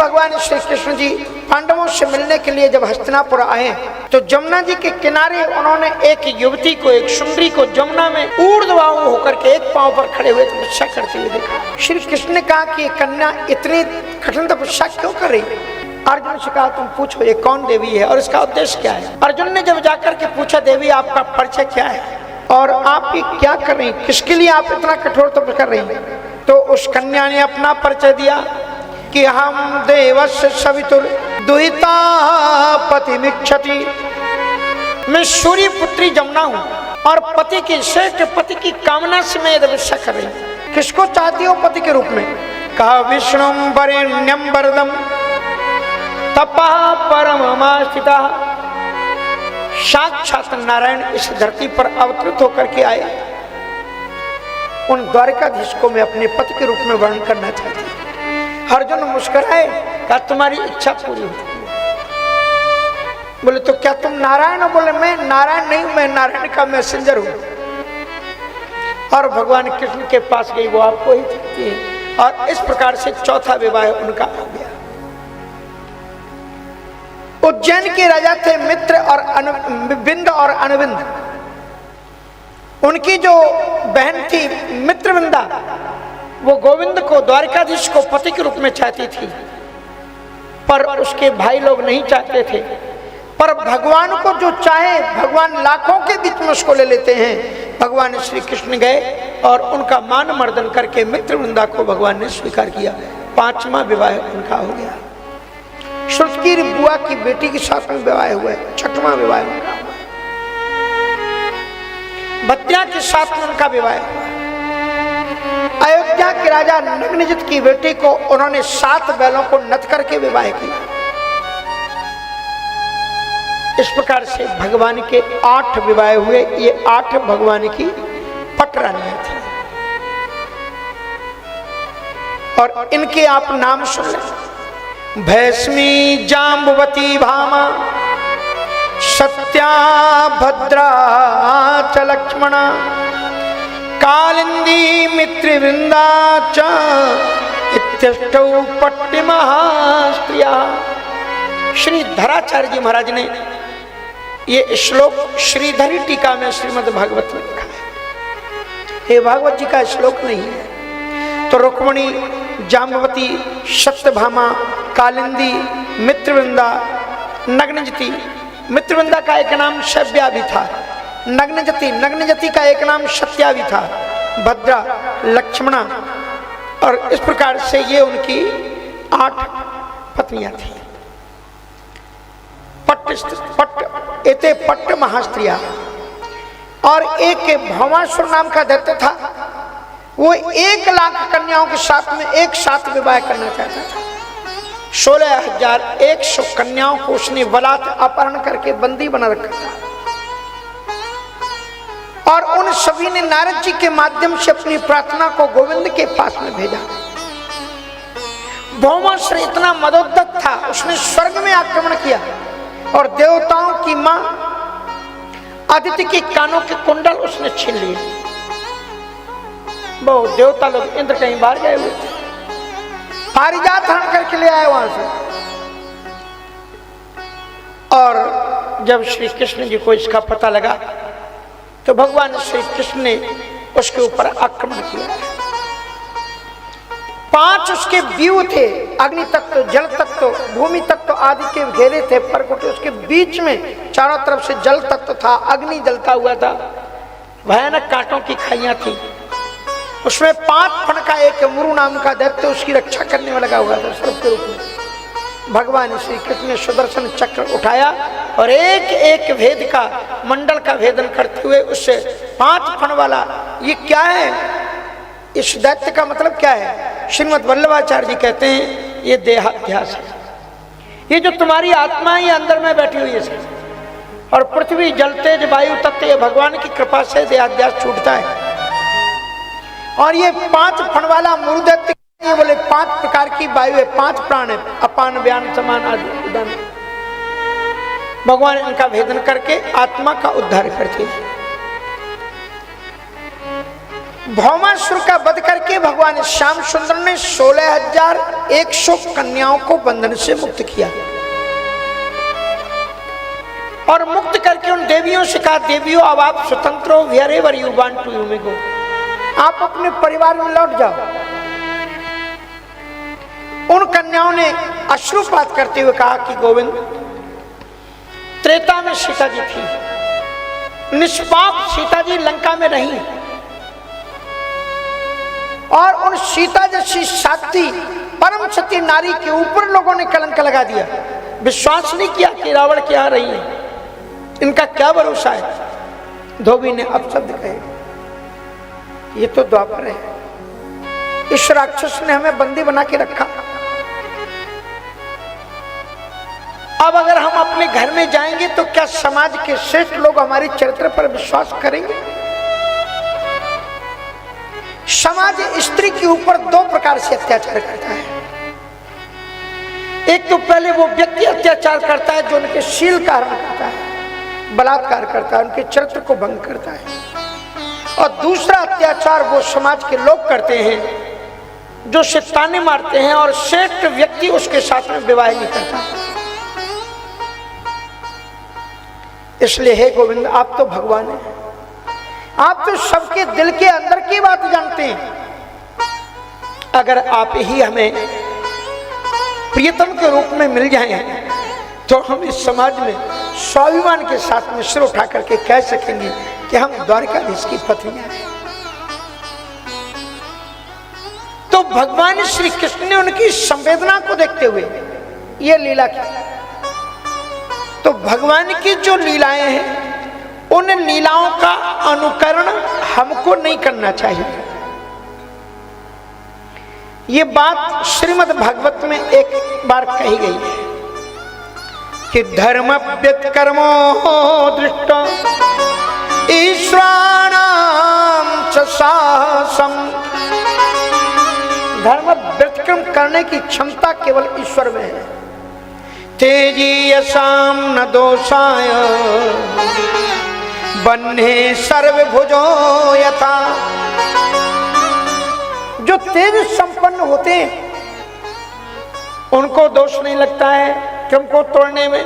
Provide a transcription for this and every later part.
भगवान श्री कृष्ण जी पांडवों से मिलने के लिए जब हस्तिनापुर आए तो जमुना जी के किनारे उन्होंने एक युवती को, एक सुंदरी को जमुना में ऊर्ध्वबाहु होकर के एक पांव पर खड़े हुए तपस्या करते हुए देखा। श्री कृष्ण ने कहा कि कन्या इतनी कठिन तपस्या क्यों कर रही? अर्जुन से कहा तुम पूछो ये कौन देवी है और इसका उद्देश्य क्या है? अर्जुन ने जब जाकर के पूछा देवी आपका परिचय क्या है और आप ये क्या कर रही, किसके लिए आप इतना कठोर तप कर रही? तो उस कन्या ने अपना परिचय दिया कि हम देवस्य सवितुर दुहिता पतिमिच्छति, मैं सूर्य पुत्री जमुना हूँ और पति की श्रेष्ठ पति की कामना से मैं तपस्या कर रही हूँ। किसको चाहती हो पति के रूप में? कहा विष्णु वरेण्यम वरदम तपः परममास्थिता, साक्षात नारायण इस धरती पर अवतरित होकर के आए, उन द्वारकाधीश को मैं अपने पति के रूप में वर्णन करना चाहती हूँ। अर्जुन मुस्कुराए, कहा तुम्हारी इच्छा पूरी होती है। बोले तो क्या तुम नारायण हो? बोले मैं नारायण नहीं, मैं नारायण का मैसेंजर हूँ। और भगवान कृष्ण के पास गई, वो आपको ही चाहती है। और इस प्रकार से चौथा विवाह उनका हो गया। उज्जैन के राजा थे मित्र और बिंद और अनविंद। उनकी जो बहन थी मित्रविंदा, वो गोविंद को, द्वारकाधीश को पति के रूप में चाहती थी, पर उसके भाई लोग नहीं चाहते थे। पर भगवान को जो चाहे, भगवान लाखों के बीच में उसको ले लेते हैं। भगवान श्री कृष्ण गए और उनका मान मर्दन करके मित्रविंदा को भगवान ने स्वीकार किया। पांचवा विवाह उनका हो गया। श्रुतकी बुआ की बेटी के साथ में विवाह हुआ। छठवां विवाह उनका हुआ। भद्रा के साथ में उनका विवाह हुआ। अयोध्या के राजा नग्नजित की बेटी को उन्होंने 7 बैलों को नथ करके विवाह किया। इस प्रकार से भगवान के 8 विवाह हुए। ये 8 भगवान की पटरानियां थी। और इनके आप नाम सुन लें। भैष्मी, जाम्बवती, भामा, सत्या, भद्रा च लक्ष्मणा, कालिंदी, मित्रवृंदा च इत्यष्टौ पट्टिमहास्त्रिया। श्री धराचार्य जी महाराज ने ये श्लोक श्रीधरी टीका में श्रीमद् भागवत में लिखा है। ये भागवत जी का श्लोक नहीं है। तो रुक्मणी, जाम्बवती, सत्यभामा, कालिंदी, मित्रवृंदा, नग्नजती। मित्रवृंदा का एक नाम शव्या भी था। नग्नजती का एक नाम सत्या भी था। भद्रा, लक्ष्मणा। और इस प्रकार से ये उनकी 8 पत्नियां थी। पट्ट महास्त्रिया। और एक भौमासुर नाम का दैत्य था। वो 1 लाख कन्याओं के साथ में एक साथ विवाह करना चाहता था। 16,100 कन्याओं को उसने बलात् अपहरण करके बंदी बना रखा था। और उन सभी ने नारद जी के माध्यम से अपनी प्रार्थना को गोविंद के पास में भेजा। भौमासुर इतना मदोद्यत था, उसने स्वर्ग में आक्रमण किया और देवताओं की मां आदित्य के कानों के कुंडल उसने छीन लिए। वो देवता लोग इंद्र कहीं बाहर गए हुए थे, पारिजात हरण करके ले आए वहां से। और जब श्री कृष्ण जी को इसका पता लगा तो भगवान श्री कृष्ण ने उसके ऊपर आक्रमण किया। 5 उसके व्यू थे, अग्नि तत्व, जल तत्व, भूमि तत्व आदि के घेरे थे। परकुट उसके बीच में चारों तरफ से जल तत्व था, अग्नि जलता हुआ था, भयानक कांटों की खाइयां थी। उसमें 5 फण का एक मुरु नाम का दैत्य उसकी रक्षा करने में लगा हुआ था सर्प के रूप में। भगवान श्री कृष्ण ने सुदर्शन चक्र उठाया और एक एक भेद का, मंडल का भेदन करते हुए उससे 5 फण वाला, ये क्या है, इस दैत्य का मतलब क्या है? श्रीमद् वल्लभाचार्य जी कहते हैं ये देहाध्यास है। ये जो तुम्हारी आत्मा ही अंदर में बैठी हुई है और पृथ्वी, जल, तेज, वायु तत्व, ये भगवान की कृपा से देहाध्यास छूटता है। और ये 5 फण वाला मुरुदैत्य, ये बोले 5 प्रकार की वायु है, 5 प्राण है, अपान, व्यान, समान आदि उदान। भगवान इनका भेदन करके आत्मा का उद्धार करते हैं। भौमासुर का वध करके भगवान श्याम सुंदर ने 16,100 कन्याओं को बंधन से मुक्त किया और मुक्त करके उन देवियों से कहा, देवियों अब आप स्वतंत्र हो, wherever you want to you may go, आप अपने परिवार में लौट जाओ। उन कन्याओं ने अश्रुपात करते हुए कहा कि गोविंद, त्रेता में सीता जी थी, निष्पाप सीता जी लंका में रही और उन सीता जैसी साथी परम सती नारी के ऊपर लोगों ने कलंक लगा दिया, विश्वास नहीं किया कि रावण क्या रही है, इनका क्या भरोसा है। धोबी ने अपशब्द कहे, ये तो द्वापर है, इस राक्षस ने हमें बंदी बना के रखा, अब अगर हम अपने घर में जाएंगे तो क्या समाज के श्रेष्ठ लोग हमारे चरित्र पर विश्वास करेंगे। समाज स्त्री के ऊपर दो प्रकार से अत्याचार करता है। एक तो पहले वो व्यक्ति अत्याचार करता है जो उनके शील का हरण करता है, बलात्कार करता है, उनके चरित्र को भंग करता है। और दूसरा अत्याचार वो समाज के लोग करते हैं जो उसे ताने मारते हैं और श्रेष्ठ व्यक्ति उसके साथ में विवाह नहीं करता। इसलिए हे गोविंद, आप तो भगवान हैं, आप तो सबके दिल के अंदर की बात जानते हैं। अगर आप ही हमें प्रियतम के रूप में मिल जाएं तो हम इस समाज में स्वाभिमान के साथ में सिर उठा करके कह सकेंगे कि हम द्वारकाधीश की पत्नियां हैं। तो भगवान श्री कृष्ण ने उनकी संवेदना को देखते हुए यह लीला की। तो भगवान की जो लीलाएं हैं उन लीलाओं का अनुकरण हमको नहीं करना चाहिए। ये बात श्रीमद् भागवत में एक बार कही गई है कि धर्म व्यत्कर्मो दृष्ट ईश्वराणाम च साहसम। धर्म व्यत्कर्म करने की क्षमता केवल ईश्वर में है। तेजी यशाम न दोषाय बन्हे सर्वभुजो यथा। जो तेज संपन्न होते हैं उनको दोष नहीं लगता है क्रम को तोड़ने में।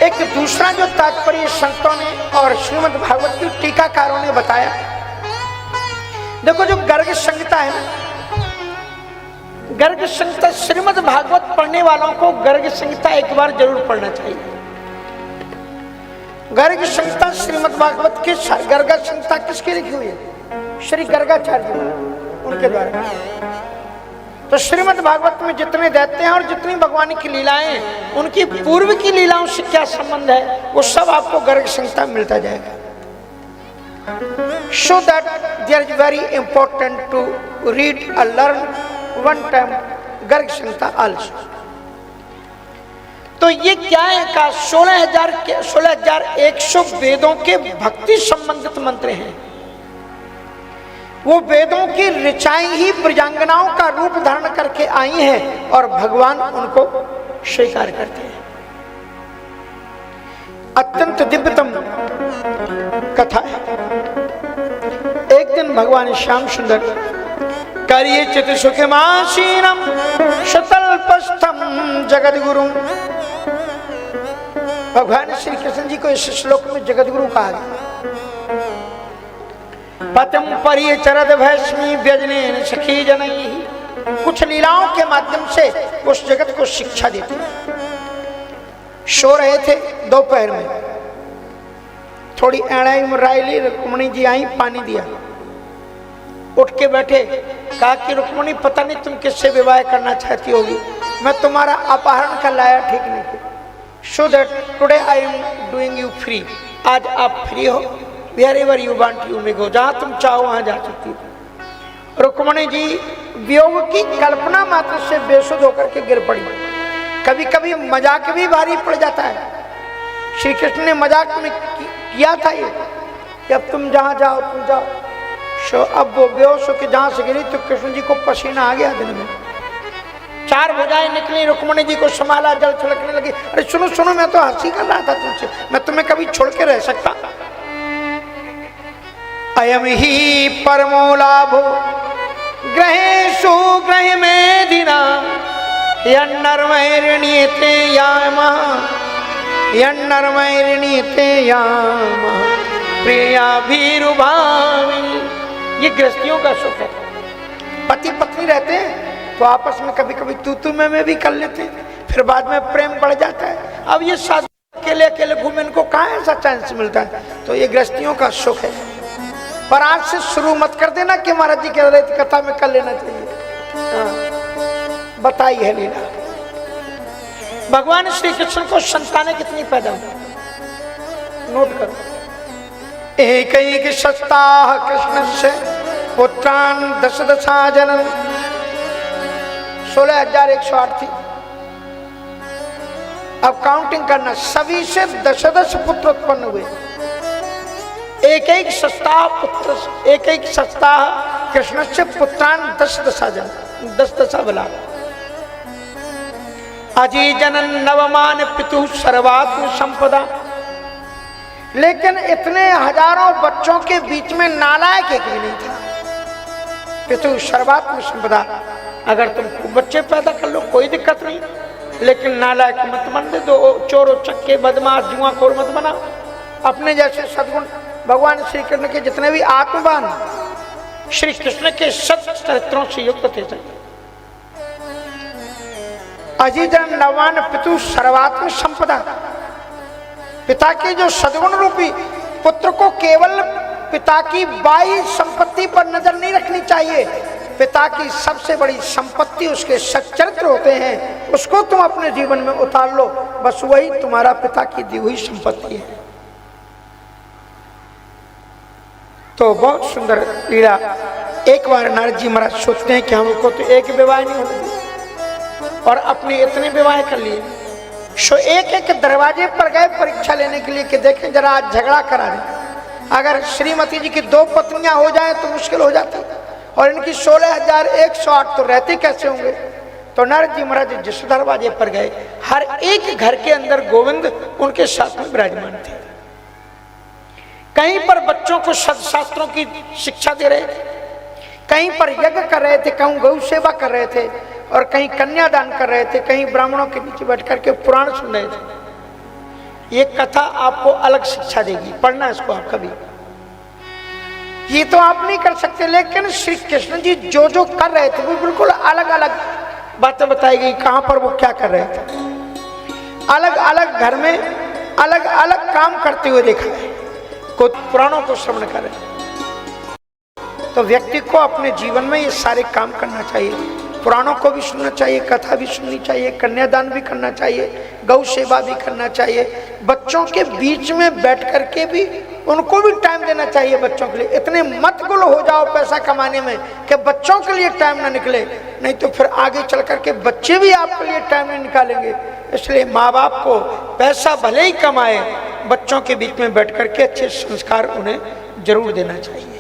एक दूसरा जो तात्पर्य संतों ने और श्रीमद् भागवत की टीकाकारों ने बताया, देखो जो गर्ग संहिता है ना, गर्ग संहिता, श्रीमद् भागवत पढ़ने वालों को गर्ग संहिता एक बार जरूर पढ़ना चाहिए। गर्ग संहिता श्रीमद् भागवत के गर्ग संहिता किसकी लिखी हुई है? श्री गर्गाचार्य उनके द्वारा। तो श्रीमद् भागवत में जितने दैत्य हैं और जितनी भगवान की लीलाएं, उनकी पूर्व की लीलाओं से क्या संबंध है, वो सब आपको गर्ग संहिता में मिलता जाएगा। So that there is very important to read and learn one time Garg Samhita also। तो ये क्या है का 16,100 वेदों के भक्ति संबंधित मंत्र हैं। वो वेदों की ऋचाएं ही प्रजांगनाओं का रूप धारण करके आई हैं और भगवान उनको स्वीकार करते हैं। अत्यंत दिव्यतम कथा है। एक दिन भगवान श्याम सुंदर करिए चित सुखमासीनम शतल्पस्थम जगद्गुरुम। भगवान श्री कृष्ण जी को इस श्लोक में जगद्गुरु कहा गया। पतम परिय चरद भैष्मी व्यजने सखी जनई। कुछ लीलाओं के माध्यम से उस जगत को शिक्षा देते। सो रहे थे दोपहर में, थोड़ी एड़ाई मुराइली, रुक्मणी जी आई, पानी दिया, उठ के बैठे, कहा कि रुक्मणी पता नहीं तुम किससे विवाह करना चाहती होगी, मैं तुम्हारा अपहरण कर लाया, ठीक नहीं। So that today I am doing you free. आज आप फ्री हो, wherever you want you may go, जहां तुम चाहो वहां जा सकती हो। रुक्मणी जी वियोग की कल्पना मात्र से बेसुध होकर के गिर पड़ी। कभी कभी मजाक भी भारी पड़ जाता है। श्री कृष्ण ने मजाक में किया था ये कि अब तुम जहां जाओ तुम जाओ। सो अब वो बेहोश होकर जहां से गिरी तो कृष्ण जी को पसीना आ गया दिन में। 4 भुजाएं निकली, रुक्मणी जी को संभाला, जल छलकने लगी। अरे सुनो सुनो, मैं तो हंसी कर रहा था तुमसे, मैं तुम्हें कभी छोड़ के रह सकता? अयम ही परमो लाभो ग्रहेषु ग्रह में दिना यन्नर्मैर्णीयते यामः यन्नर्मैर्णीयते यामः प्रियाभिरुभाविनी। ये गृहस्थियों का सुख है। पति पत्नी रहते हैं तो आपस में कभी कभी तू मैं भी कर लेते हैं, फिर बाद में प्रेम बढ़ जाता है। अब ये साधु अकेले अकेले घूमे, इनको कहाँ ऐसा चांस मिलता है? तो ये गृहस्थियों का सुख है। पर आज से शुरू मत कर देना कि महाराज जी कह रहे थे कथा में कर लेना चाहिए। बताई है लीला। भगवान श्री कृष्ण को संतानें कितनी पैदा हुई, नोट करो। एक एक सप्ताह कृष्ण से पुत्रान दश दशा जनन, 16,108 थी। अब काउंटिंग करना, सभी से 10-10 पुत्र उत्पन्न हुए। एक एक सप्ताह पुत्र, एक एक सप्ताह कृष्ण से पुत्रान 10 दशा जनन, 10 दशा बला। अजी जनन नवमान पितु सर्वात्म संपदा। लेकिन इतने हजारों बच्चों के बीच में नालायक एक भी नहीं था। पितु सर्वात्म संपदा, अगर तुम बच्चे पैदा कर लो कोई दिक्कत नहीं, लेकिन नालायक मत बन दे दो, चोर चक्के बदमाश जुआखोर मत बना। अपने जैसे सद्गुण भगवान श्री कृष्ण के जितने भी आत्मवान श्री कृष्ण के सत चरित्रों से युक्त थे। अजीजन नवान पितु सर्वात्म संपदा। पिता के जो सद्गुण रूपी पुत्र को केवल पिता की बाई संपत्ति पर नजर नहीं रखनी चाहिए। पिता की सबसे बड़ी संपत्ति उसके सच्चरित्र होते हैं, उसको तुम अपने जीवन में उतार लो, बस वही तुम्हारा पिता की दी हुई संपत्ति है। तो बहुत सुंदर लीला। एक बार नारद जी महाराज सोचते हैं कि हमको तो एक विवाह नहीं होने दी और अपने इतने विवाह कर लिए। सो एक एक दरवाजे पर गए परीक्षा लेने के लिए कि देखें जरा आज झगड़ा करा दें। अगर श्रीमती जी की 2 पत्नियां हो जाएं तो मुश्किल हो जाती, और इनकी 16,108 तो रहते कैसे होंगे। तो नारद जी महाराज जिस दरवाजे पर गए, हर एक घर के अंदर गोविंद उनके साथ में विराजमान थे। कहीं पर बच्चों को सदशास्त्रों की शिक्षा दे रहे थे, कहीं पर यज्ञ कर रहे थे, कहीं गौ सेवा कर रहे थे, और कहीं कन्यादान कर रहे थे, कहीं ब्राह्मणों के नीचे बैठ करके पुराण सुन रहे थे। ये कथा आपको अलग शिक्षा देगी, पढ़ना इसको आप कभी। ये तो आप नहीं कर सकते, लेकिन श्री कृष्ण जी जो जो कर रहे थे वो बिल्कुल अलग अलग बातें बताई गई। कहां पर वो क्या कर रहे थे, अलग अलग घर में अलग अलग काम करते हुए देखा है। कोई पुराणों को श्रवण करे, तो व्यक्ति को अपने जीवन में ये सारे काम करना चाहिए। पुराणों को भी सुनना चाहिए, कथा भी सुननी चाहिए, कन्यादान भी करना चाहिए, गौ सेवा भी करना चाहिए, बच्चों के बीच में बैठ करके भी उनको भी टाइम देना चाहिए बच्चों के लिए। इतने मत गुल हो जाओ पैसा कमाने में कि बच्चों के लिए टाइम ना निकले, नहीं तो फिर आगे चल करके बच्चे भी आपके लिए टाइम नहीं निकालेंगे। इसलिए माँ बाप को पैसा भले ही कमाए, बच्चों के बीच में बैठ करके अच्छे संस्कार उन्हें जरूर देना चाहिए।